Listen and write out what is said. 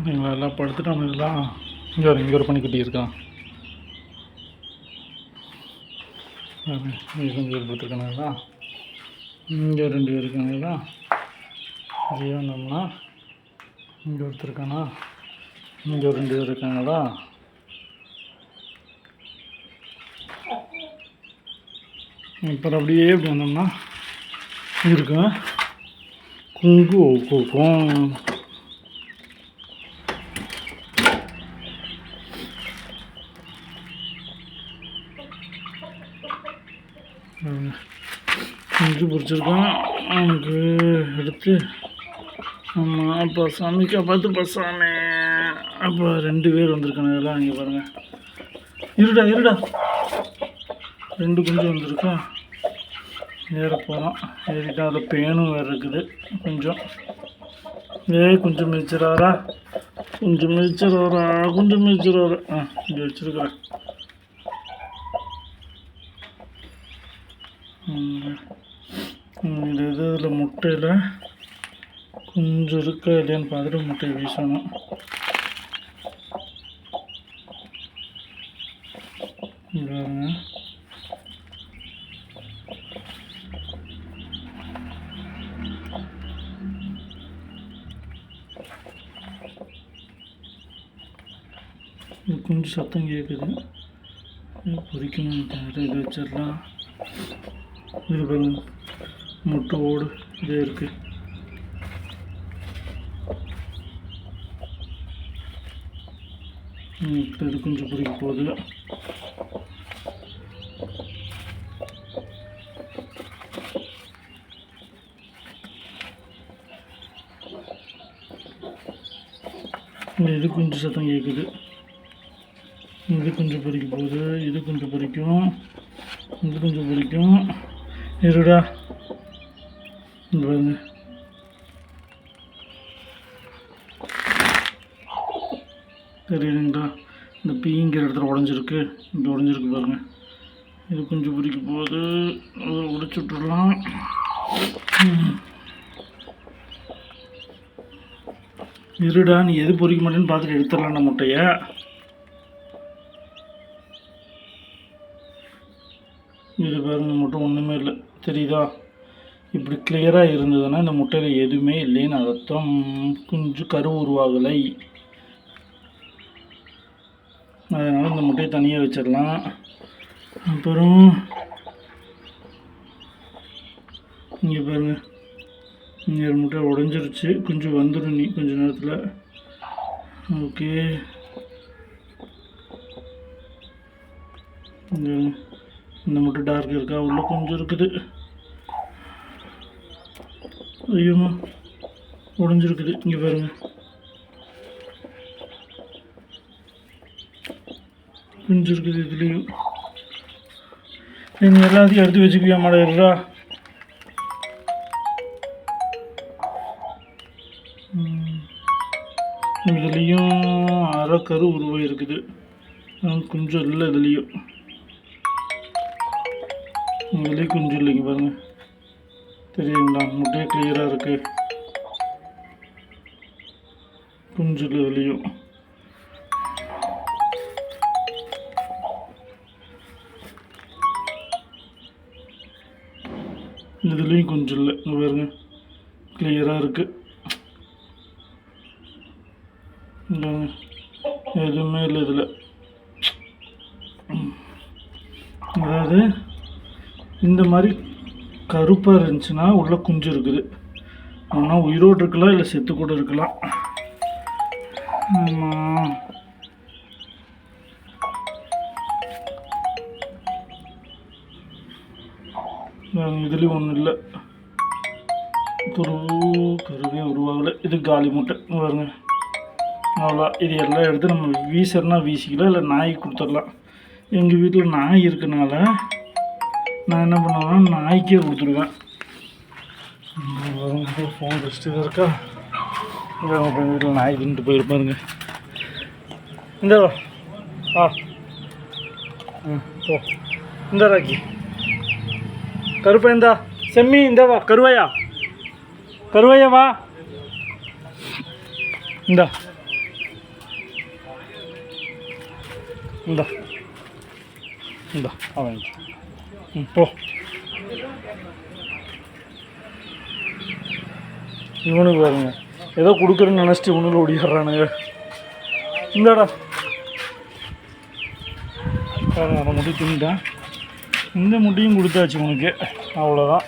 நீங்கள் எல்லாம் படுத்துட்டானுங்களா? இங்கே ஒரு பனிக்குட்டி இருக்கான். இங்கே கொஞ்சம் பேர் படுத்துருக்கானுங்களா? இங்கே 2 பேர் இருக்கானுங்களா? இதே வந்தோம்னா இங்கே ஒருத்தர் இருக்கானா? இங்கே 2 பேர் இருக்காங்களா? அப்புறம் அப்படியே இப்படி வந்தோம்னா இருக்கும் குங்கு கூக்கும். குஞ்சு பிடிச்சிருக்கான். அவனுக்கு எடுத்து ஆமாம் அப்போ சாமிக்கா பார்த்து பசாமே. அப்போ 2 பேர் வந்திருக்கானுங்களா? இங்கே பாருங்கள். இருடா 2 குஞ்சு வந்திருக்கா. ஏற போகிறோம். ஏறிட்டா அதில் பேனும் வேறு இருக்குது. கொஞ்சம் கொஞ்சம் மிதிச்சிடாரா. கொஞ்சம் மிதிச்சிடாரா. இங்கே வச்சுருக்குறேன். இந்த இதில் முட்டையில் கொஞ்சம் இருக்கா இல்லையான்னு பார்த்துட்டு முட்டையை வீசணும். கொஞ்சம் சத்தம் கேட்குது. பொறிக்கணும் தவிர இது வச்சிடலாம். இது பாருங்க முட்டை ஓடு இதே இருக்குது. இது கொஞ்சம் பொறிக்க போகுது. இது கொஞ்சம் சத்தம் கேட்குது. இது கொஞ்சம் பொறிக்க போகுது. இது கொஞ்சம் பொறிக்கும். இது கொஞ்சம் பொறிக்கும். இருடா பாருங்க. தெரியுதுங்களா? இந்த பீங்கிற இடத்துல உடஞ்சிருக்கு. இங்கே உடஞ்சிருக்கு பாருங்க. இது கொஞ்சம் பொறிக்க போகுது. அதை உடைச்சி விட்டுடலாம். இருடா நீ எது பொறிக்க மாட்டேன்னு பார்த்துட்டு எடுத்துடலாம் அந்த முட்டையை. இது பாருங்க முட்டை ஒன்றுமே இல்லை. தெரியுதா? இப்படி கிளியராக இருந்ததுன்னா இந்த முட்டையில் எதுவுமே இல்லைன்னு அர்த்தம். கொஞ்சம் கரு உருவாகலை. அதனால் இந்த முட்டையை தனியாக வச்சிடலாம். அப்புறம் இங்கே பாருங்கள். இங்கே ஒரு முட்டை உடஞ்சிருச்சு. கொஞ்சம் வந்துடும் நீ கொஞ்சம் நேரத்தில். ஓகே இந்த முட்டை டார்க் இருக்கா? உள்ள கொஞ்சம் இருக்குது. ஐயோமா உடஞ்சிருக்குது. இங்கே பாருங்கள் குஞ்சு இருக்குது. இதுலேயும் நீங்கள் எல்லாத்தையும் எடுத்து வச்சுக்குவியா மாடா? இதுலேயும் அரைக்கரு உருவாக இருக்குது. கொஞ்சம் இல்லை இதுலேயும் கொஞ்சம் இல்லைங்க பாருங்கள். தெரியுங்களா? முட்டையே கிளியராக இருக்குது. குஞ்சு இல்லை இதுலேயும். இதுலேயும் கொஞ்சம் இல்லை. இங்கே பாருங்க கிளியராக இருக்குது. எதுவுமே இல்லை இதில். அதாவது இந்த மாதிரி கருப்பாக இருந்துச்சுன்னா உள்ள குஞ்சு இருக்குது. ஆனால் உயிரோடு இருக்கலாம், இல்லை செத்து கூட இருக்கலாம். ஆமாம் இதுலேயும் ஒன்றும் இல்லை. கருவே உருவாகலை. இது காலி முட்டை பாருங்க. அவ்வளோ. இது எல்லாம் எடுத்து நம்ம வீசறனா வீசிக்கலாம், இல்லை நாய்க்கு கொடுத்துடலாம். எங்கள் வீட்டில் நாய் இருக்கனால நான் என்ன பண்ணுவேன்னா நாய்க்கே கொடுத்துருவேன். ஃபோன் வச்சுட்டு இருக்கா? எங்கள் வீட்டில் நாய் தின்ட்டு போயிருப்பாருங்க. இந்த போ இந்த ராக்கி கருப்பையந்தா செம்மி இந்த வா கருவையா வா இந்தா இந்தா இந்தா அவன் போ. இவனுக்கு பாருங்க ஏதோ கொடுக்குறேன்னு நினச்சிட்டு இவனுக்கு ஓடிடுறானுங்க. இந்தாடா பாருங்க, அதை மட்டும் தின்னுட்டான். இந்த முட்டையும் கொடுத்தாச்சு உனக்கு, அவ்வளோதான்.